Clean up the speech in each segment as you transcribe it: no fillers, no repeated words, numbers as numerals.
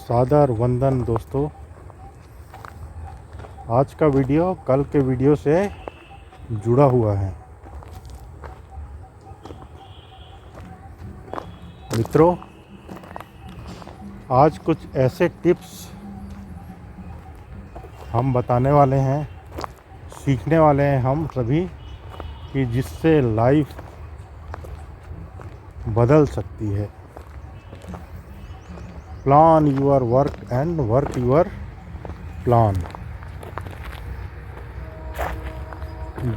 सादर वंदन दोस्तों। आज का वीडियो कल के वीडियो से जुड़ा हुआ है। मित्रों, आज कुछ ऐसे टिप्स हम बताने वाले हैं, सीखने वाले हैं हम सभी, कि जिससे लाइफ बदल सकती है। Plan your work and work your plan.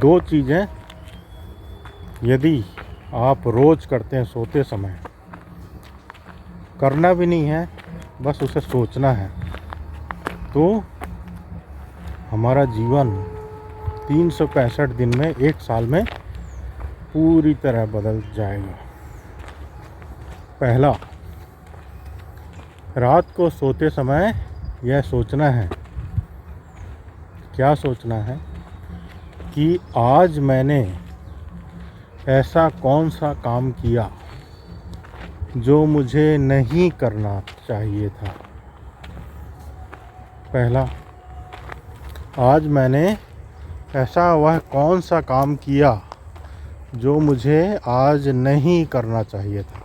दो चीज़ें यदि आप रोज़ करते हैं, सोते समय करना भी नहीं है, बस उसे सोचना है, तो हमारा जीवन 365 दिन में, एक साल में पूरी तरह बदल जाएगा। पहला, रात को सोते समय यह सोचना है। क्या सोचना है? कि आज मैंने ऐसा कौन सा काम किया जो मुझे नहीं करना चाहिए था। पहला, आज मैंने ऐसा वह कौन सा काम किया जो मुझे आज नहीं करना चाहिए था।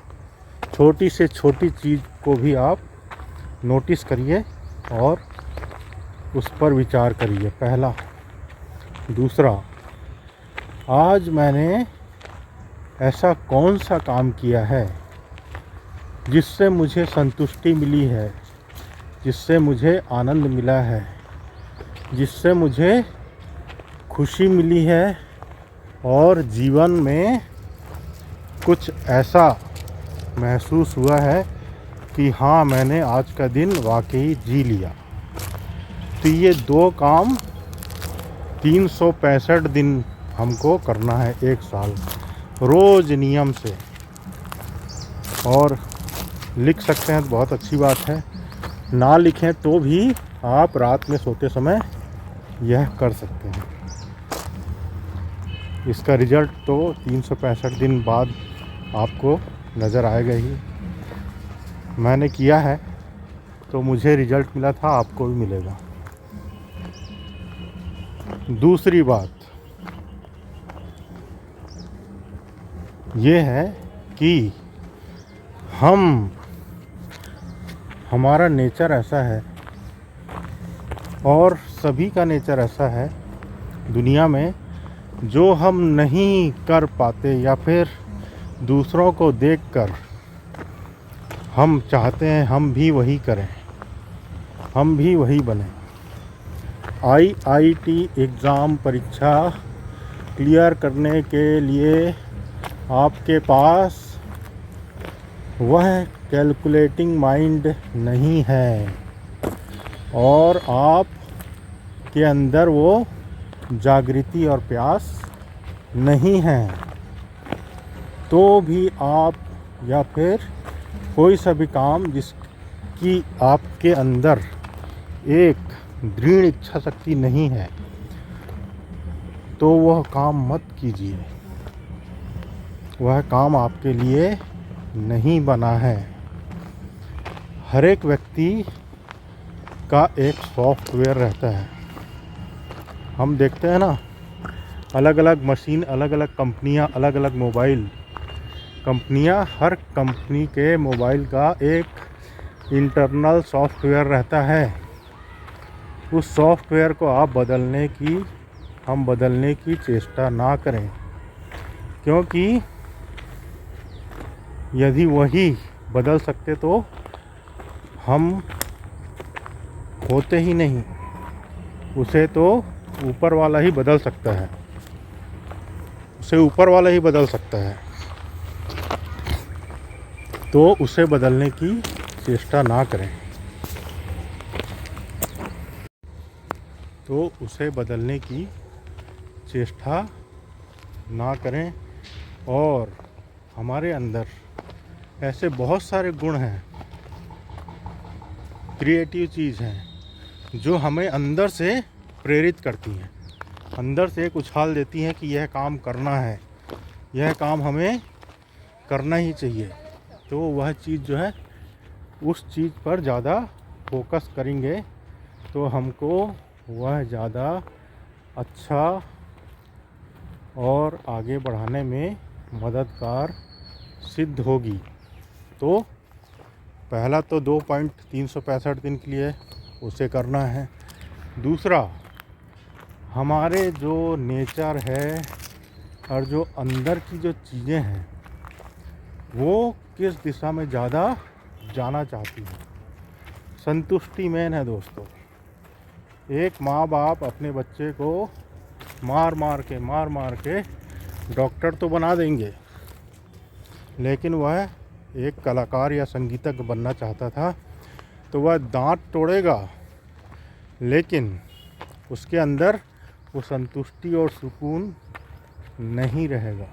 छोटी से छोटी चीज़ को भी आप नोटिस करिए और उस पर विचार करिए। पहला। दूसरा, आज मैंने ऐसा कौन सा काम किया है जिससे मुझे संतुष्टि मिली है, जिससे मुझे आनंद मिला है, जिससे मुझे खुशी मिली है और जीवन में कुछ ऐसा महसूस हुआ है कि हाँ, मैंने आज का दिन वाकई जी लिया। तो ये दो काम 365 दिन हमको करना है, एक साल, रोज़ नियम से। और लिख सकते हैं तो बहुत अच्छी बात है, ना लिखें तो भी आप रात में सोते समय यह कर सकते हैं। इसका रिज़ल्ट तो 365 दिन बाद आपको नज़र आएगा ही। मैंने किया है तो मुझे रिज़ल्ट मिला था, आपको भी मिलेगा। दूसरी बात ये है कि हमारा नेचर ऐसा है, और सभी का नेचर ऐसा है दुनिया में, जो हम नहीं कर पाते या फिर दूसरों को देखकर हम चाहते हैं हम भी वही करें, हम भी वही बने। IIT एग्ज़ाम परीक्षा क्लियर करने के लिए आपके पास वह कैलकुलेटिंग माइंड नहीं है, और आप के अंदर वो जागृति और प्यास नहीं है, तो भी आप, या फिर कोई सा भी काम जिसकी आपके अंदर एक दृढ़ इच्छा शक्ति नहीं है, तो वह काम मत कीजिए। वह काम आपके लिए नहीं बना है। हर एक व्यक्ति का एक सॉफ्टवेयर रहता है। हम देखते हैं ना, अलग अलग मशीन, अलग अलग कंपनियां, अलग अलग मोबाइल कंपनियां, हर कंपनी के मोबाइल का एक इंटरनल सॉफ्टवेयर रहता है। उस सॉफ्टवेयर को आप हम बदलने की चेष्टा ना करें, क्योंकि यदि वही बदल सकते तो हम होते ही नहीं। उसे तो ऊपर वाला ही बदल सकता है, उसे ऊपर वाला ही बदल सकता है। तो उसे बदलने की चेष्टा ना करें, तो उसे बदलने की चेष्टा ना करें। और हमारे अंदर ऐसे बहुत सारे गुण हैं, क्रिएटिव चीज़ हैं, जो हमें अंदर से प्रेरित करती हैं, अंदर से एक उछाल देती हैं कि यह काम करना है, यह काम हमें करना ही चाहिए। तो वह चीज़ जो है, उस चीज़ पर ज़्यादा फोकस करेंगे तो हमको वह ज़्यादा अच्छा और आगे बढ़ाने में मददगार सिद्ध होगी। तो पहला तो 2.365 दिन के लिए उसे करना है। दूसरा, हमारे जो नेचर है और जो अंदर की जो चीज़ें हैं वो किस दिशा में ज़्यादा जाना चाहती हैं। संतुष्टि मेन है दोस्तों। एक माँ बाप अपने बच्चे को मार मार के डॉक्टर तो बना देंगे, लेकिन वह एक कलाकार या संगीतज्ञ बनना चाहता था तो वह दांत तोड़ेगा, लेकिन उसके अंदर वो संतुष्टि और सुकून नहीं रहेगा,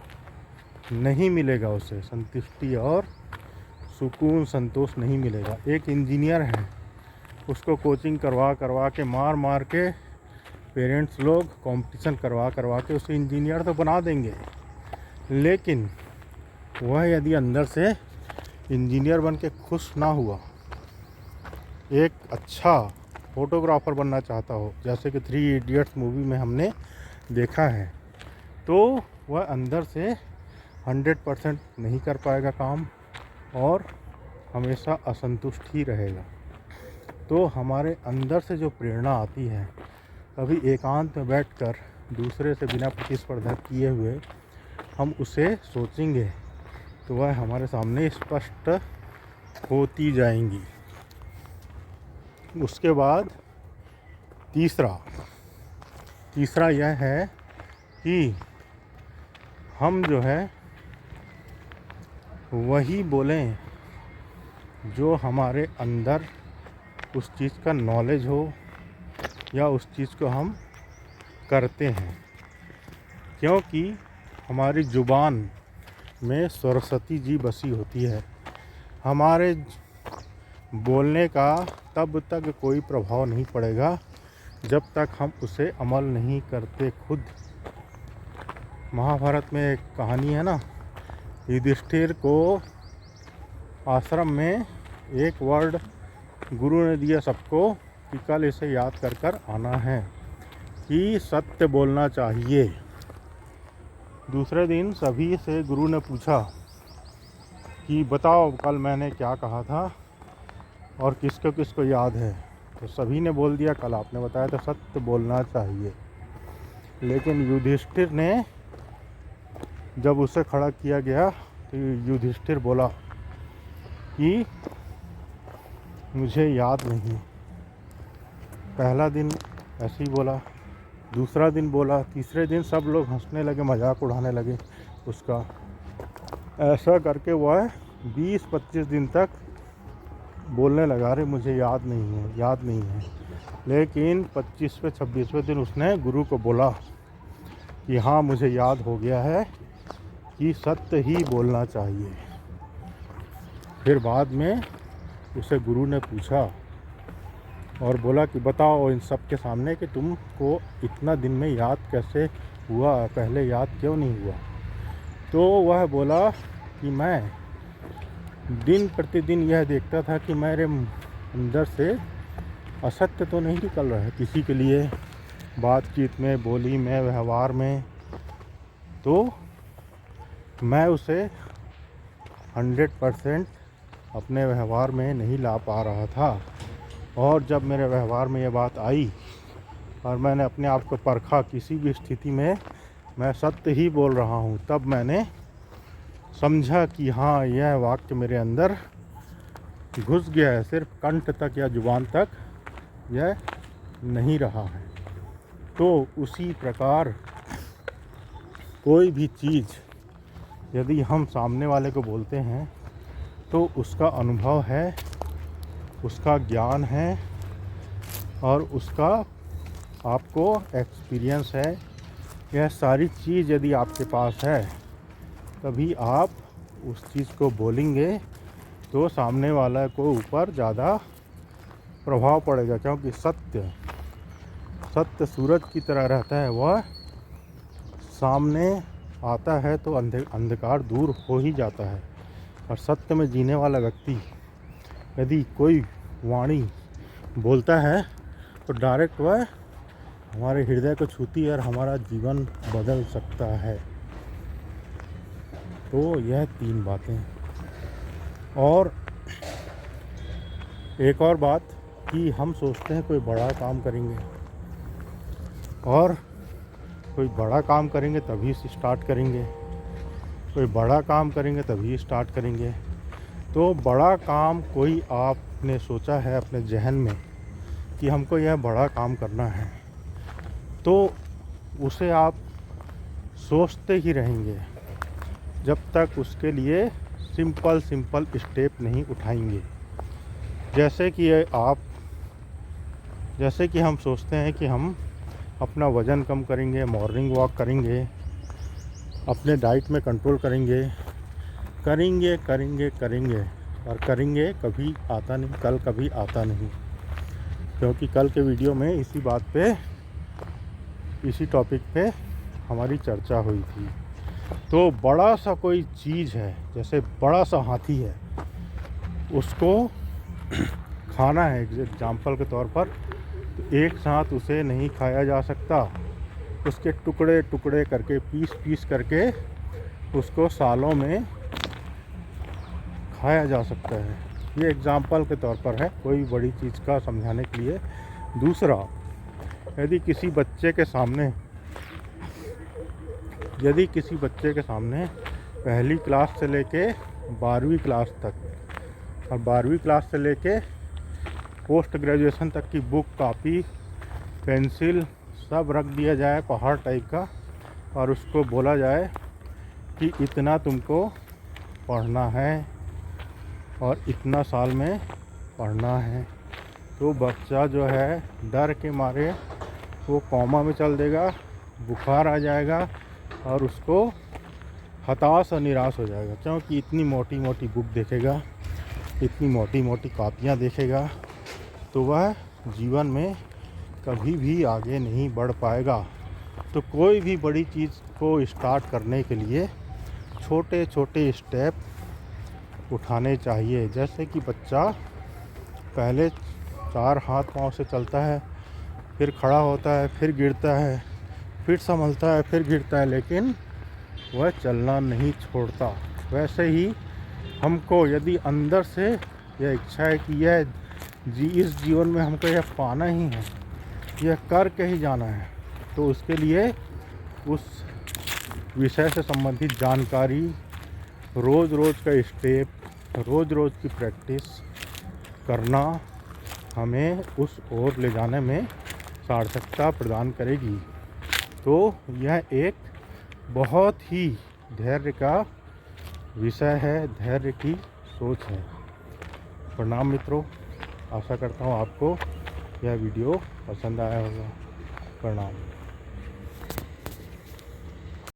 नहीं मिलेगा उसे संतुष्टि और सुकून, संतोष नहीं मिलेगा। एक इंजीनियर है, उसको कोचिंग करवा के मार के पेरेंट्स लोग कंपटीशन करवा के उसे इंजीनियर तो बना देंगे, लेकिन वह यदि अंदर से इंजीनियर बन के खुश ना हुआ, एक अच्छा फोटोग्राफर बनना चाहता हो, जैसे कि 3 इडियट्स मूवी में हमने देखा है, तो वह अंदर से 100% नहीं कर पाएगा काम और हमेशा असंतुष्ट ही रहेगा। तो हमारे अंदर से जो प्रेरणा आती है, कभी एकांत में बैठकर दूसरे से बिना प्रतिस्पर्धा किए हुए हम उसे सोचेंगे तो वह हमारे सामने स्पष्ट होती जाएंगी। उसके बाद तीसरा यह है कि हम जो है वही बोलें जो हमारे अंदर उस चीज़ का नॉलेज हो या उस चीज़ को हम करते हैं, क्योंकि हमारी ज़ुबान में सरस्वती जी बसी होती है। हमारे बोलने का तब तक कोई प्रभाव नहीं पड़ेगा जब तक हम उसे अमल नहीं करते खुद। महाभारत में एक कहानी है ना, युधिष्ठिर को आश्रम में एक वर्ड गुरु ने दिया सबको कि कल इसे याद कर आना है कि सत्य बोलना चाहिए। दूसरे दिन सभी से गुरु ने पूछा कि बताओ कल मैंने क्या कहा था और किसको किसको याद है। तो सभी ने बोल दिया कल आपने बताया था सत्य बोलना चाहिए। लेकिन युधिष्ठिर ने जब उसे खड़ा किया गया तो युधिष्ठिर बोला कि मुझे याद नहीं। पहला दिन ऐसे ही बोला, दूसरा दिन बोला, तीसरे दिन सब लोग हंसने लगे, मजाक उड़ाने लगे उसका। ऐसा करके वह 20-25 दिन तक बोलने लगा, अरे मुझे याद नहीं है। लेकिन 25वें 26वें दिन उसने गुरु को बोला कि हाँ मुझे याद हो गया है कि सत्य ही बोलना चाहिए। फिर बाद में उसे गुरु ने पूछा और बोला कि बताओ इन सब के सामने कि तुमको इतना दिन में याद कैसे हुआ, पहले याद क्यों नहीं हुआ। तो वह बोला कि मैं दिन प्रतिदिन यह देखता था कि मेरे अंदर से असत्य तो नहीं निकल रहा है किसी के लिए, बातचीत में, बोली में, व्यवहार में, तो मैं उसे 100% अपने व्यवहार में नहीं ला पा रहा था। और जब मेरे व्यवहार में ये बात आई और मैंने अपने आप को परखा, किसी भी स्थिति में मैं सत्य ही बोल रहा हूँ, तब मैंने समझा कि हाँ यह वाक्य मेरे अंदर घुस गया है, सिर्फ कंठ तक या जुबान तक यह नहीं रहा है। तो उसी प्रकार कोई भी चीज़ यदि हम सामने वाले को बोलते हैं तो उसका अनुभव है, उसका ज्ञान है और उसका आपको एक्सपीरियंस है, यह सारी चीज़ यदि आपके पास है तभी आप उस चीज़ को बोलेंगे तो सामने वाला को ऊपर ज़्यादा प्रभाव पड़ेगा। क्योंकि सत्य सूरज की तरह रहता है, वह सामने आता है तो अंधकार दूर हो ही जाता है। और सत्य में जीने वाला व्यक्ति यदि कोई वाणी बोलता है तो डायरेक्ट वह हमारे हृदय को छूती है और हमारा जीवन बदल सकता है। तो यह 3 बातें। और एक और बात कि हम सोचते हैं कोई बड़ा काम करेंगे, और कोई बड़ा काम करेंगे तभी स्टार्ट करेंगे, कोई बड़ा काम करेंगे तभी स्टार्ट करेंगे। तो बड़ा काम कोई आपने सोचा है अपने जहन में कि हमको यह बड़ा काम करना है, तो उसे आप सोचते ही रहेंगे जब तक उसके लिए सिंपल स्टेप नहीं उठाएंगे। जैसे कि हम सोचते हैं कि हम अपना वज़न कम करेंगे, मॉर्निंग वॉक करेंगे, अपने डाइट में कंट्रोल करेंगे, और करेंगे कभी आता नहीं, कल कभी आता नहीं। क्योंकि कल के वीडियो में इसी टॉपिक पे हमारी चर्चा हुई थी। तो बड़ा सा कोई चीज़ है, जैसे बड़ा सा हाथी है, उसको खाना है एग्जाम्पल के तौर पर, तो एक साथ उसे नहीं खाया जा सकता। उसके टुकड़े टुकड़े करके, पीस करके उसको सालों में खाया जा सकता है। ये एग्जाम्पल के तौर पर है, कोई बड़ी चीज़ का समझाने के लिए। दूसरा, यदि किसी बच्चे के सामने पहली क्लास से लेके 12वीं क्लास तक, और 12वीं क्लास से लेके पोस्ट ग्रेजुएशन तक की बुक, कॉपी, पेंसिल सब रख दिया जाए पहाड़ टाइप का, और उसको बोला जाए कि इतना तुमको पढ़ना है और इतना साल में पढ़ना है, तो बच्चा जो है डर के मारे वो कोमा में चल देगा, बुखार आ जाएगा और उसको हताश और निराश हो जाएगा। क्योंकि इतनी मोटी मोटी बुक देखेगा, इतनी मोटी मोटी कॉपियाँ देखेगा, तो वह जीवन में कभी भी आगे नहीं बढ़ पाएगा। तो कोई भी बड़ी चीज़ को स्टार्ट करने के लिए छोटे छोटे स्टेप उठाने चाहिए। जैसे कि बच्चा पहले 4 हाथ पाँव से चलता है, फिर खड़ा होता है, फिर गिरता है, फिर संभलता है, फिर गिरता है, लेकिन वह चलना नहीं छोड़ता। वैसे ही हमको यदि अंदर से यह इच्छा है कि इस जीवन में हमको यह पाना ही है, यह करके ही जाना है, तो उसके लिए उस विषय से संबंधित जानकारी, रोज़ का स्टेप, रोज़ की प्रैक्टिस करना हमें उस ओर ले जाने में सार्थकता प्रदान करेगी। तो यह एक बहुत ही धैर्य का विषय है, धैर्य की सोच है। प्रणाम मित्रों, आशा करता हूँ आपको यह वीडियो पसंद आया होगा। प्रणाम।